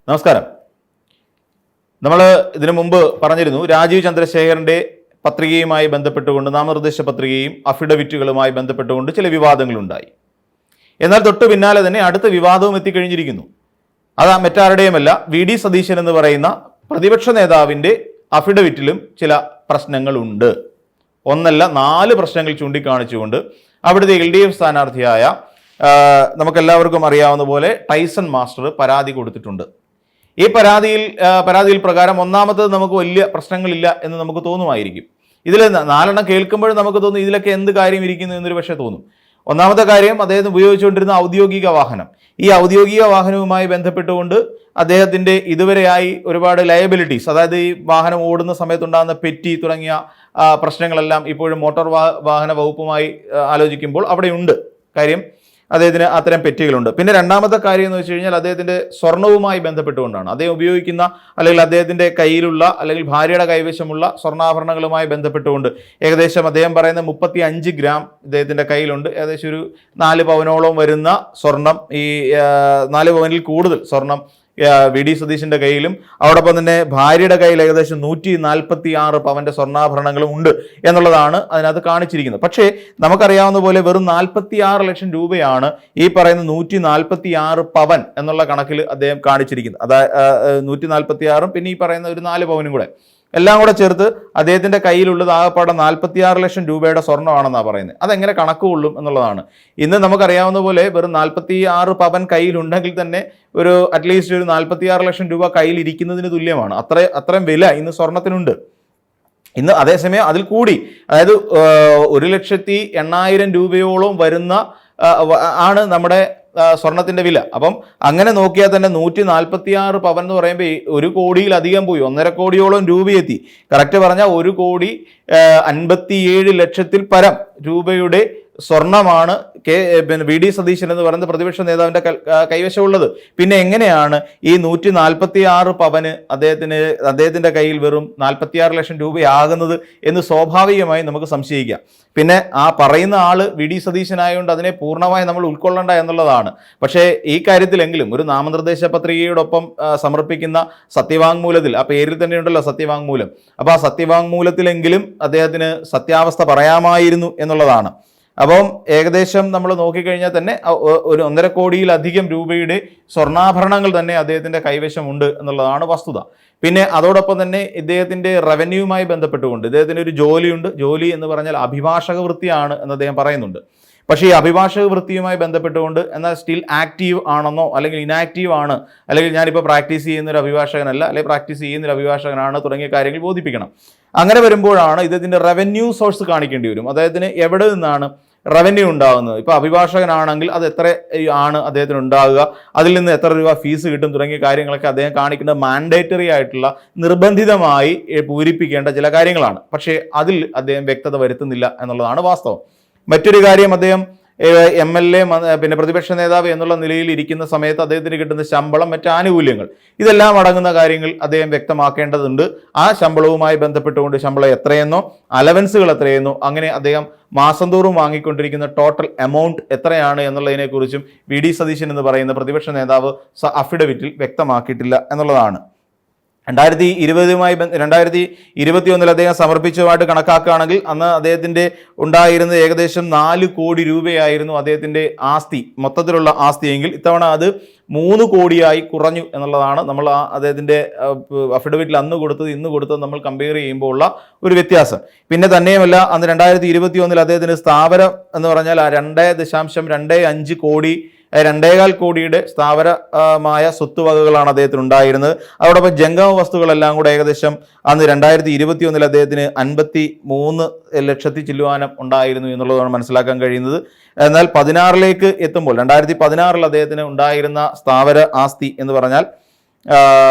നമസ്കാരം. നമ്മൾ ഇതിനു മുമ്പ് പറഞ്ഞിരുന്നു രാജീവ് ചന്ദ്രശേഖരന്റെ പത്രികയുമായി ബന്ധപ്പെട്ടുകൊണ്ട് നാമനിർദ്ദേശ പത്രികയും അഫിഡവിറ്റുകളുമായി ബന്ധപ്പെട്ടുകൊണ്ട് ചില വിവാദങ്ങളുണ്ടായി. എന്നാൽ തൊട്ടു പിന്നാലെ തന്നെ അടുത്ത വിവാദവും എത്തിക്കഴിഞ്ഞിരിക്കുന്നു. അത് മറ്റാരുടെയുമല്ല, വി.ഡി. സതീശൻ എന്ന് പറയുന്ന പ്രതിപക്ഷ നേതാവിൻ്റെ അഫിഡവിറ്റിലും ചില പ്രശ്നങ്ങളുണ്ട്. ഒന്നല്ല 4 പ്രശ്നങ്ങൾ ചൂണ്ടിക്കാണിച്ചുകൊണ്ട് അവിടുത്തെ LDF സ്ഥാനാർത്ഥിയായ നമുക്കെല്ലാവർക്കും അറിയാവുന്ന പോലെ ടൈസൺ മാസ്റ്റർ പരാതി കൊടുത്തിട്ടുണ്ട്. ഈ പരാതിയിൽ പ്രകാരം ഒന്നാമത്തത് നമുക്ക് വലിയ പ്രശ്നങ്ങളില്ല എന്ന് നമുക്ക് തോന്നുമായിരിക്കും. ഇതിൽ 4 എണ്ണം കേൾക്കുമ്പോഴും നമുക്ക് തോന്നും ഇതിലൊക്കെ എന്ത് കാര്യം ഇരിക്കുന്നു എന്നൊരു പക്ഷേ തോന്നും. ഒന്നാമത്തെ കാര്യം, അദ്ദേഹം ഉപയോഗിച്ചുകൊണ്ടിരുന്ന ഔദ്യോഗിക വാഹനം. ഈ ഔദ്യോഗിക വാഹനവുമായി ബന്ധപ്പെട്ടുകൊണ്ട് അദ്ദേഹത്തിൻ്റെ ഇതുവരെയായി ഒരുപാട് ലയബിലിറ്റീസ്, അതായത് ഈ വാഹനം ഓടുന്ന സമയത്തുണ്ടാകുന്ന പെറ്റി തുടങ്ങിയ പ്രശ്നങ്ങളെല്ലാം ഇപ്പോഴും മോട്ടോർ വാഹന വകുപ്പുമായി ആലോചിക്കുമ്പോൾ അവിടെയുണ്ട്. കാര്യം അദ്ദേഹത്തിന് അത്തരം പെറ്റികളുണ്ട്. പിന്നെ രണ്ടാമത്തെ കാര്യം എന്ന് വെച്ച് കഴിഞ്ഞാൽ അദ്ദേഹത്തിൻ്റെ സ്വർണവുമായി ബന്ധപ്പെട്ടുകൊണ്ടാണ്. അദ്ദേഹം ഉപയോഗിക്കുന്ന അല്ലെങ്കിൽ അദ്ദേഹത്തിൻ്റെ കയ്യിലുള്ള അല്ലെങ്കിൽ ഭാര്യയുടെ കൈവശമുള്ള സ്വർണ്ണാഭരണങ്ങളുമായി ബന്ധപ്പെട്ടുകൊണ്ട് ഏകദേശം അദ്ദേഹം പറയുന്ന 35 ഗ്രാം അദ്ദേഹത്തിൻ്റെ കയ്യിലുണ്ട്. ഏകദേശം ഒരു 4 പവനോളം വരുന്ന സ്വർണം, ഈ 4 പവനിൽ കൂടുതൽ സ്വർണം വി.ഡി. സതീശൻ്റെ കയ്യിലും അതോടൊപ്പം തന്നെ ഭാര്യയുടെ കയ്യിൽ ഏകദേശം 146 പവന്റെ സ്വർണ്ണാഭരണങ്ങളും ഉണ്ട് എന്നുള്ളതാണ് അതിനകത്ത് കാണിച്ചിരിക്കുന്നത്. പക്ഷേ നമുക്കറിയാവുന്ന പോലെ വെറും 46 ലക്ഷം രൂപയാണ് ഈ പറയുന്ന 146 പവൻ എന്നുള്ള കണക്കിൽ അദ്ദേഹം കാണിച്ചിരിക്കുന്നത്. അതായത് 146 പിന്നെ ഈ പറയുന്ന ഒരു 4 പവനും കൂടെ എല്ലാം കൂടെ ചേർത്ത് അദ്ദേഹത്തിൻ്റെ കയ്യിലുള്ളത് ആകെപ്പാടെ 46 ലക്ഷം രൂപയുടെ സ്വർണ്ണമാണെന്നാണ് പറയുന്നത്. അതെങ്ങനെ കണക്കുകൊള്ളും എന്നുള്ളതാണ്. ഇന്ന് നമുക്കറിയാവുന്ന പോലെ വെറും 46 പവൻ കയ്യിലുണ്ടെങ്കിൽ തന്നെ ഒരു അറ്റ്ലീസ്റ്റ് ഒരു 46 ലക്ഷം രൂപ കയ്യിലിരിക്കുന്നതിന് തുല്യമാണ്. അത്രയും വില ഇന്ന് സ്വർണത്തിനുണ്ട്. ഇന്ന് അതേസമയം അതിൽ കൂടി, അതായത് 1,80,000 രൂപയോളം വരുന്ന ആണ് നമ്മുടെ സ്വർണത്തിന്റെ വില. അപ്പം അങ്ങനെ നോക്കിയാൽ തന്നെ 146 പവൻ എന്ന് പറയുമ്പോൾ 1 കോടിയിലധികം പോയി, 1.5 കോടിയോളം രൂപയെത്തി. കറക്റ്റ് പറഞ്ഞാൽ 1,57,00,000 പരം രൂപയുടെ സ്വർണമാണ് വി.ഡി. സതീശൻ എന്ന് പറയുന്ന പ്രതിപക്ഷ നേതാവിൻ്റെ കൈവശമുള്ളത്. പിന്നെ എങ്ങനെയാണ് ഈ 146 പവന് അദ്ദേഹത്തിൻ്റെ കയ്യിൽ വെറും 46 ലക്ഷം രൂപയാകുന്നത് എന്ന് സ്വാഭാവികമായി നമുക്ക് സംശയിക്കാം. പിന്നെ ആ പറയുന്ന ആള് വി.ഡി. സതീശനായതുകൊണ്ട് അതിനെ പൂർണ്ണമായി നമ്മൾ ഉൾക്കൊള്ളണ്ട എന്നുള്ളതാണ്. പക്ഷേ ഈ കാര്യത്തിലെങ്കിലും ഒരു നാമനിർദ്ദേശ പത്രികയോടൊപ്പം സമർപ്പിക്കുന്ന സത്യവാങ്മൂലത്തിൽ, ആ പേരിൽ തന്നെയുണ്ടല്ലോ സത്യവാങ്മൂലം, അപ്പോൾ ആ സത്യവാങ്മൂലത്തിലെങ്കിലും അദ്ദേഹത്തിന് സത്യാവസ്ഥ പറയാമായിരുന്നു എന്നുള്ളതാണ്. അപ്പം ഏകദേശം നമ്മൾ നോക്കിക്കഴിഞ്ഞാൽ തന്നെ ഒരു 1.5 കോടിയിലധികം രൂപയുടെ സ്വർണ്ണാഭരണങ്ങൾ തന്നെ അദ്ദേഹത്തിൻ്റെ കൈവശമുണ്ട് എന്നുള്ളതാണ് വസ്തുത. പിന്നെ അതോടൊപ്പം തന്നെ ഇദ്ദേഹത്തിൻ്റെ റവന്യൂവുമായി ബന്ധപ്പെട്ടുകൊണ്ട് ഇദ്ദേഹത്തിന് ഒരു ജോലിയുണ്ട്. ജോലി എന്ന് പറഞ്ഞാൽ അഭിഭാഷക വൃത്തിയാണ് എന്ന് അദ്ദേഹം പറയുന്നുണ്ട്. പക്ഷേ ഈ അഭിഭാഷക വൃത്തിയുമായി ബന്ധപ്പെട്ടുകൊണ്ട് എന്നാൽ സ്റ്റിൽ ആക്റ്റീവ് ആണെന്നോ അല്ലെങ്കിൽ ഇനാക്റ്റീവ് ആണ്, അല്ലെങ്കിൽ ഞാനിപ്പോൾ പ്രാക്ടീസ് ചെയ്യുന്നൊരു അഭിഭാഷകനല്ല, അല്ലെങ്കിൽ പ്രാക്ടീസ് ചെയ്യുന്നൊരു അഭിഭാഷകനാണ് തുടങ്ങിയ കാര്യങ്ങൾ ബോധിപ്പിക്കണം. അങ്ങനെ വരുമ്പോഴാണ് ഇദ്ദേഹത്തിൻ്റെ റവന്യൂ സോഴ്സ് കാണിക്കേണ്ടി വരും. അദ്ദേഹത്തിന് എവിടെ നിന്നാണ് റവന്യൂ ഉണ്ടാകുന്നത്. ഇപ്പോൾ അഭിഭാഷകനാണെങ്കിൽ അത് എത്ര ആണ് അദ്ദേഹത്തിന് ഉണ്ടാകുക, അതിൽ നിന്ന് എത്ര രൂപ ഫീസ് കിട്ടും തുടങ്ങിയ കാര്യങ്ങളൊക്കെ അദ്ദേഹം കാണിക്കേണ്ട മാൻഡേറ്ററി ആയിട്ടുള്ള നിർബന്ധിതമായി പൂരിപ്പിക്കേണ്ട ചില കാര്യങ്ങളാണ്. പക്ഷേ അതിൽ അദ്ദേഹം വ്യക്തത വരുത്തുന്നില്ല എന്നുള്ളതാണ് വാസ്തവം. മറ്റൊരു കാര്യം, അദ്ദേഹം MLA പിന്നെ പ്രതിപക്ഷ നേതാവ് എന്നുള്ള നിലയിൽ ഇരിക്കുന്ന സമയത്ത് അദ്ദേഹത്തിന് കിട്ടുന്ന ശമ്പളം, മറ്റ് ആനുകൂല്യങ്ങൾ, ഇതെല്ലാം അടങ്ങുന്ന കാര്യങ്ങൾ അദ്ദേഹം വ്യക്തമാക്കേണ്ടതുണ്ട്. ആ ശമ്പളവുമായി ബന്ധപ്പെട്ടുകൊണ്ട് ശമ്പളം എത്രയെന്നോ അലവൻസുകൾ എത്രയെന്നോ അങ്ങനെ അദ്ദേഹം മാസം തോറും വാങ്ങിക്കൊണ്ടിരിക്കുന്ന ടോട്ടൽ എമൗണ്ട് എത്രയാണ് എന്നുള്ളതിനെക്കുറിച്ചും വി.ഡി. സതീശൻ എന്ന് പറയുന്ന പ്രതിപക്ഷ നേതാവ് അഫിഡവിറ്റിൽ വ്യക്തമാക്കിയിട്ടില്ല എന്നുള്ളതാണ്. 2021 അദ്ദേഹം സമർപ്പിച്ചതുമായിട്ട് കണക്കാക്കുകയാണെങ്കിൽ അന്ന് അദ്ദേഹത്തിൻ്റെ ഉണ്ടായിരുന്ന ഏകദേശം 4 കോടി രൂപയായിരുന്നു അദ്ദേഹത്തിൻ്റെ ആസ്തി, മൊത്തത്തിലുള്ള ആസ്തിയെങ്കിൽ ഇത്തവണ അത് 3 കോടിയായി കുറഞ്ഞു എന്നുള്ളതാണ് നമ്മൾ അദ്ദേഹത്തിൻ്റെ അഫിഡവിറ്റിൽ അന്ന് കൊടുത്തത് ഇന്ന് കൊടുത്തത് നമ്മൾ കമ്പയർ ചെയ്യുമ്പോൾ ഉള്ള ഒരു വ്യത്യാസം. പിന്നെ തന്നെയുമല്ല, അന്ന് 2021 അദ്ദേഹത്തിന് സ്ഥാവരം എന്ന് പറഞ്ഞാൽ 2.25 കോടി 2.25 കോടിയുടെ സ്ഥാവരമായ സ്വത്തുവകകളാണ് അദ്ദേഹത്തിന് ഉണ്ടായിരുന്നത്. അതോടൊപ്പം ജംഗമ വസ്തുക്കളെല്ലാം കൂടെ ഏകദേശം അന്ന് 2021 അദ്ദേഹത്തിന് 53 ലക്ഷത്തി ചില്ലുവാനം ഉണ്ടായിരുന്നു എന്നുള്ളതാണ് മനസ്സിലാക്കാൻ കഴിയുന്നത്. എന്നാൽ 16ലേക്ക് എത്തുമ്പോൾ 2016 അദ്ദേഹത്തിന് ഉണ്ടായിരുന്ന സ്ഥാവര ആസ്തി എന്ന് പറഞ്ഞാൽ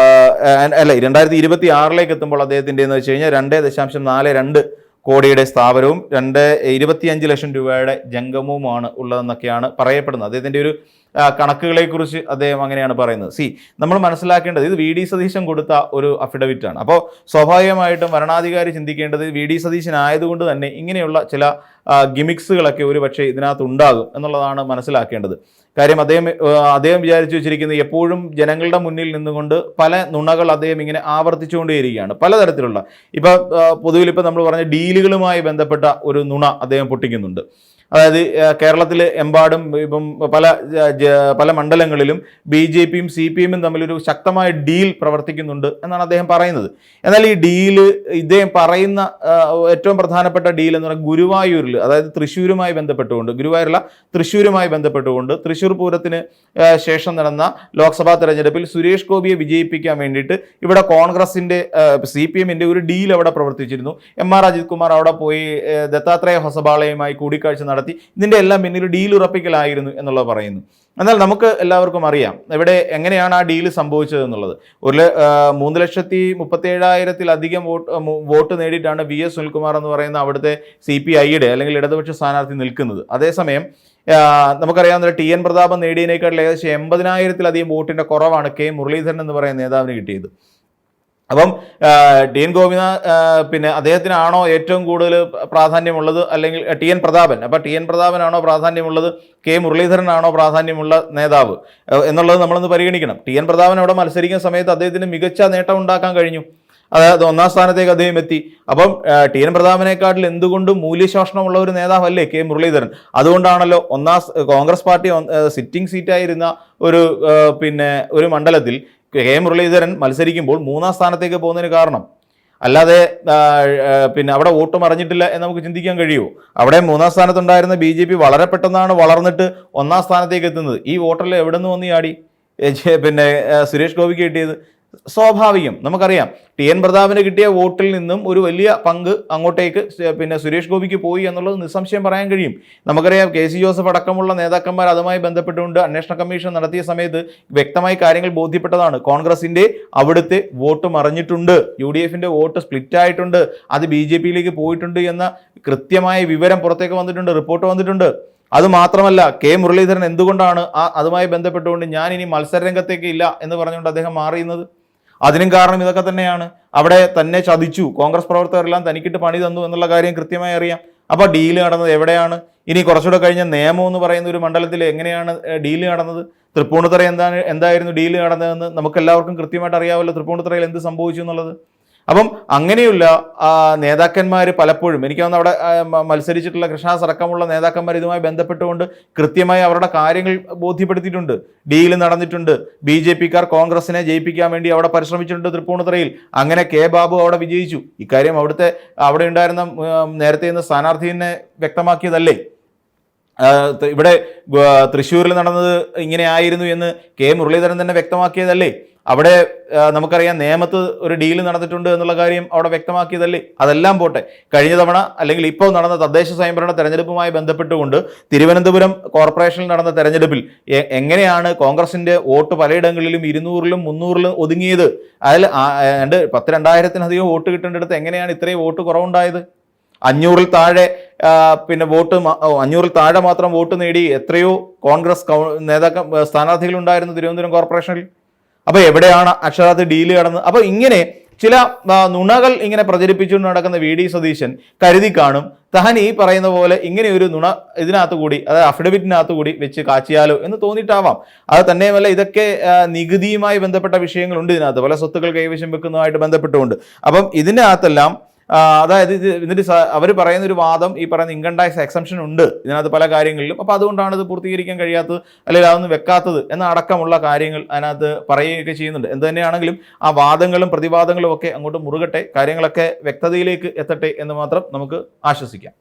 2026ലേക്ക് എത്തുമ്പോൾ അദ്ദേഹത്തിൻ്റെ എന്ന് വെച്ച് കഴിഞ്ഞാൽ 2.42 കോടിയുടെ സ്ഥാപനവും 25 ലക്ഷം രൂപയുടെ ജംഗമവുമാണ് ഉള്ളതെന്നൊക്കെയാണ് പറയപ്പെടുന്നത്. അദ്ദേഹത്തിൻ്റെ ഒരു കണക്കുകളെക്കുറിച്ച് അദ്ദേഹം അങ്ങനെയാണ് പറയുന്നത്. നമ്മൾ മനസ്സിലാക്കേണ്ടത് ഇത് വി ഡി സതീശൻ കൊടുത്ത ഒരു അഫിഡവിറ്റ് ആണ്. അപ്പോൾ സ്വാഭാവികമായിട്ടും ഭരണാധികാരി ചിന്തിക്കേണ്ടത് വി ഡി സതീശൻ ആയതുകൊണ്ട് തന്നെ ഇങ്ങനെയുള്ള ചില ഗിമിക്സുകളൊക്കെ ഒരു പക്ഷേ ഇതിനകത്ത് ഉണ്ടാകും എന്നുള്ളതാണ് മനസ്സിലാക്കേണ്ടത്. കാര്യം അദ്ദേഹം വിചാരിച്ചു വെച്ചിരിക്കുന്നത് എപ്പോഴും ജനങ്ങളുടെ മുന്നിൽ നിന്നുകൊണ്ട് പല നുണകൾ അദ്ദേഹം ഇങ്ങനെ ആവർത്തിച്ചുകൊണ്ടേയിരിക്കുകയാണ്, പലതരത്തിലുള്ള. പൊതുവിൽ നമ്മൾ പറഞ്ഞ ഡീലുകളുമായി ബന്ധപ്പെട്ട ഒരു നുണ അദ്ദേഹം പൊട്ടിക്കുന്നുണ്ട്. അതായത് കേരളത്തിൽ എമ്പാടും ഇപ്പം പല മണ്ഡലങ്ങളിലും BJP-യും CPM-ഉം തമ്മിലൊരു ശക്തമായ ഡീൽ പ്രവർത്തിക്കുന്നുണ്ട് എന്നാണ് അദ്ദേഹം പറയുന്നത്. എന്നാൽ ഈ ഡീല് ഇദ്ദേഹം പറയുന്ന ഏറ്റവും പ്രധാനപ്പെട്ട ഡീൽ എന്ന് പറഞ്ഞാൽ ഗുരുവായൂരിൽ, അതായത് തൃശ്ശൂരുമായി ബന്ധപ്പെട്ടുകൊണ്ട്, ഗുരുവായൂരുള്ള തൃശ്ശൂരുമായി ബന്ധപ്പെട്ടുകൊണ്ട് തൃശ്ശൂർ പൂരത്തിന് ശേഷം നടന്ന ലോക്സഭാ തെരഞ്ഞെടുപ്പിൽ സുരേഷ് ഗോപിയെ വിജയിപ്പിക്കാൻ വേണ്ടിയിട്ട് ഇവിടെ കോൺഗ്രസിൻ്റെ CPM-ന്റെ ഒരു ഡീൽ അവിടെ പ്രവർത്തിച്ചിരുന്നു. MR അജിത് കുമാർ അവിടെ പോയി ദത്താത്രേയ ഹൊസബാളയുമായി കൂടിക്കാഴ്ച നടത്തി ഇതിൻ്റെ എല്ലാം പിന്നിൽ ഡീൽ ഉറപ്പിക്കലായിരുന്നു എന്നുള്ളത് പറയുന്നു. എന്നാൽ നമുക്ക് എല്ലാവർക്കും അറിയാം ഇവിടെ എങ്ങനെയാണ് ആ ഡീല് സംഭവിച്ചത് എന്നുള്ളത്. 3,37,000-ത്തിലധികം വോട്ട് നേടിയിട്ടാണ് VS സുനിൽകുമാർ എന്ന് പറയുന്ന അവിടുത്തെ CPI-യുടെ അല്ലെങ്കിൽ ഇടതുപക്ഷ സ്ഥാനാർത്ഥി നിൽക്കുന്നത്. അതേസമയം നമുക്കറിയാവുന്ന TN പ്രതാപൻ നേടിയതിനേക്കാൾ ഏകദേശം 80,000-ത്തിലധികം വോട്ടിൻ്റെ കുറവാണ് K മുരളീധരൻ എന്ന് പറയുന്ന നേതാവിന് കിട്ടിയത്. അപ്പം TN ഗോപിനാഥ് അദ്ദേഹത്തിനാണോ ഏറ്റവും കൂടുതൽ പ്രാധാന്യമുള്ളത്, അല്ലെങ്കിൽ TN പ്രതാപൻ? അപ്പം TN പ്രതാപനാണോ പ്രാധാന്യമുള്ളത്, K മുരളീധരനാണോ പ്രാധാന്യമുള്ള നേതാവ് എന്നുള്ളത് നമ്മളൊന്ന് പരിഗണിക്കണം. TN പ്രതാപൻ അവിടെ മത്സരിക്കുന്ന സമയത്ത് അദ്ദേഹത്തിന് മികച്ച നേട്ടം ഉണ്ടാക്കാൻ കഴിഞ്ഞു. അതായത് 1ാം സ്ഥാനത്തേക്ക് അദ്ദേഹം എത്തി. അപ്പം TN പ്രതാപനേക്കാട്ടിൽ എന്തുകൊണ്ടും മൂല്യശോഷണമുള്ള ഒരു നേതാവല്ലേ K മുരളീധരൻ? അതുകൊണ്ടാണല്ലോ കോൺഗ്രസ് പാർട്ടി സിറ്റിംഗ് സീറ്റായിരുന്ന ഒരു മണ്ഡലത്തിൽ K മുരളീധരൻ മത്സരിക്കുമ്പോൾ 3ാം സ്ഥാനത്തേക്ക് പോകുന്നതിന് കാരണം. അല്ലാതെ അവിടെ വോട്ട് മറിഞ്ഞിട്ടില്ല എന്ന് നമുക്ക് ചിന്തിക്കാൻ കഴിയുമോ? അവിടെ 3ാം സ്ഥാനത്തുണ്ടായിരുന്ന BJP വളരെ പെട്ടെന്നാണ് വളർന്നിട്ട് 1ാം സ്ഥാനത്തേക്ക് എത്തുന്നത്. ഈ വോട്ടെല്ലാം എവിടെ നിന്ന് വന്ന് ചാടി സുരേഷ് ഗോപിക്ക് കിട്ടിയത്? സ്വാഭാവികം. നമുക്കറിയാം TN പ്രതാപന് കിട്ടിയ വോട്ടിൽ നിന്നും ഒരു വലിയ പങ്ക് അങ്ങോട്ടേക്ക് സുരേഷ് ഗോപിക്ക് പോയി എന്നുള്ളത് നിസ്സംശയം പറയാൻ കഴിയും. നമുക്കറിയാം KC ജോസഫ് അടക്കമുള്ള നേതാക്കന്മാർ അതുമായി ബന്ധപ്പെട്ടുകൊണ്ട് അന്വേഷണ കമ്മീഷൻ നടത്തിയ സമയത്ത് വ്യക്തമായി കാര്യങ്ങൾ ബോധ്യപ്പെട്ടതാണ്. കോൺഗ്രസിൻ്റെ അവിടുത്തെ വോട്ട് മറിഞ്ഞിട്ടുണ്ട്, UDF-ന്റെ വോട്ട് സ്പ്ലിറ്റ് ആയിട്ടുണ്ട്, അത് BJP-യിലേക്ക് പോയിട്ടുണ്ട് എന്ന കൃത്യമായ വിവരം പുറത്തേക്ക് വന്നിട്ടുണ്ട്, റിപ്പോർട്ട് വന്നിട്ടുണ്ട്. അതുമാത്രമല്ല K മുരളീധരൻ എന്തുകൊണ്ടാണ് അതുമായി ബന്ധപ്പെട്ടുകൊണ്ട് ഞാൻ ഇനി മത്സരരംഗത്തേക്ക് ഇല്ല എന്ന് പറഞ്ഞുകൊണ്ട് അദ്ദേഹം മാറിയുന്നത്? അതിനും കാരണം ഇതൊക്കെ തന്നെയാണ്. അവിടെ തന്നെ ചതിച്ചു, കോൺഗ്രസ് പ്രവർത്തകരെല്ലാം തനിക്കിട്ട് പണി തന്നു എന്നുള്ള കാര്യം കൃത്യമായി അറിയാം. അപ്പോൾ ഡീല് നടന്നത് എവിടെയാണ്? ഇനി കുറച്ചുകൂടെ കഴിഞ്ഞ നേമം എന്ന് പറയുന്ന ഒരു മണ്ഡലത്തിൽ എങ്ങനെയാണ് ഡീല് നടന്നത്? തൃപ്പൂണിത്തുറ എന്തായിരുന്നു ഡീല് നടന്നതെന്ന് നമുക്കെല്ലാവർക്കും കൃത്യമായിട്ട് അറിയാമല്ലോ. തൃപ്പൂണിത്തുറയിൽ എന്ത് സംഭവിച്ചു എന്നുള്ളത്. അപ്പം അങ്ങനെയുള്ള നേതാക്കന്മാർ പലപ്പോഴും എനിക്ക് തോന്നുന്നു അവിടെ മത്സരിച്ചിട്ടുള്ള കൃഷ്ണദാസ് അടക്കമുള്ള നേതാക്കന്മാർ ഇതുമായി ബന്ധപ്പെട്ടുകൊണ്ട് കൃത്യമായി അവരുടെ കാര്യങ്ങൾ ബോധ്യപ്പെടുത്തിയിട്ടുണ്ട്. ഡീല് നടന്നിട്ടുണ്ട്, BJP-ക്കാർ കോൺഗ്രസിനെ ജയിപ്പിക്കാൻ വേണ്ടി അവിടെ പരിശ്രമിച്ചിട്ടുണ്ട് തൃപ്പൂണിത്തുറയിൽ. അങ്ങനെ K ബാബു അവിടെ വിജയിച്ചു. ഇക്കാര്യം അവിടെ ഉണ്ടായിരുന്ന നേരത്തെ ഇന്ന് സ്ഥാനാർത്ഥിനെ വ്യക്തമാക്കിയതല്ലേ? ഇവിടെ തൃശ്ശൂരിൽ നടന്നത് ഇങ്ങനെ ആയിരുന്നു എന്ന് K മുരളീധരൻ തന്നെ വ്യക്തമാക്കിയതല്ലേ? അവിടെ നമുക്കറിയാം നേമത്ത് ഒരു ഡീല് നടന്നിട്ടുണ്ട് എന്നുള്ള കാര്യം അവിടെ വ്യക്തമാക്കിയതല്ലേ? അതെല്ലാം പോട്ടെ, കഴിഞ്ഞ തവണ അല്ലെങ്കിൽ ഇപ്പോൾ നടന്ന തദ്ദേശ സ്വയംഭരണ തെരഞ്ഞെടുപ്പുമായി ബന്ധപ്പെട്ടുകൊണ്ട് തിരുവനന്തപുരം കോർപ്പറേഷനിൽ നടന്ന തെരഞ്ഞെടുപ്പിൽ എങ്ങനെയാണ് കോൺഗ്രസിൻ്റെ വോട്ട് പലയിടങ്ങളിലും 200-ലും 300-ലും ഒതുങ്ങിയത്? അതിൽ 2,000-ത്തിലധികം വോട്ട് കിട്ടേണ്ടിടത്ത് എങ്ങനെയാണ് ഇത്രയും വോട്ട് കുറവുണ്ടായത്? 500-ൽ താഴെ 500-ൽ താഴെ മാത്രം വോട്ട് നേടി എത്രയോ കോൺഗ്രസ് സ്ഥാനാർത്ഥികളുണ്ടായിരുന്നു തിരുവനന്തപുരം കോർപ്പറേഷനിൽ. അപ്പോൾ എവിടെയാണ് അക്ഷരാർത്ഥ ഡീല് കടന്നത്? അപ്പോൾ ഇങ്ങനെ ചില നുണകൾ ഇങ്ങനെ പ്രചരിപ്പിച്ചുകൊണ്ട് നടക്കുന്ന VD സതീശൻ കരുതി കാണും താൻ ഈ പറയുന്ന പോലെ ഇങ്ങനെ ഒരു നുണ ഇതിനകത്ത് കൂടി, അതായത് അഫിഡവിറ്റിനകത്ത് കൂടി വെച്ച് കാച്ചിയാലോ എന്ന് തോന്നിയിട്ടാവാം. അത് തന്നെയുമല്ല, ഇതൊക്കെ നികുതിയുമായി ബന്ധപ്പെട്ട വിഷയങ്ങളുണ്ട് ഇതിനകത്ത്, പല സ്വത്തുക്കൾ കൈവശം വെക്കുന്നതുമായിട്ട് ബന്ധപ്പെട്ടുകൊണ്ട്. അപ്പം ഇതിനകത്തെല്ലാം അതായത് എന്നിട്ട് അവർ പറയുന്ന ഒരു വാദം, ഈ പറയുന്ന ഇൻകം ടാക്സ് എക്സംഷൻ ഉണ്ട് ഇതിനകത്ത് പല കാര്യങ്ങളിലും, അപ്പോൾ അതുകൊണ്ടാണ് ഇത് പൂർത്തീകരിക്കാൻ കഴിയാത്തത് അല്ലെങ്കിൽ അതൊന്നും വെക്കാത്തത് എന്ന അടക്കമുള്ള കാര്യങ്ങൾ അതിനകത്ത് പറയുകയൊക്കെ ചെയ്യുന്നുണ്ട്. എന്ത് തന്നെയാണെങ്കിലും ആ വാദങ്ങളും പ്രതിവാദങ്ങളും ഒക്കെ അങ്ങോട്ട് മുറുകട്ടെ, കാര്യങ്ങളൊക്കെ വ്യക്തതയിലേക്ക് എത്തട്ടെ എന്ന് മാത്രം നമുക്ക് ആശ്വസിക്കാം.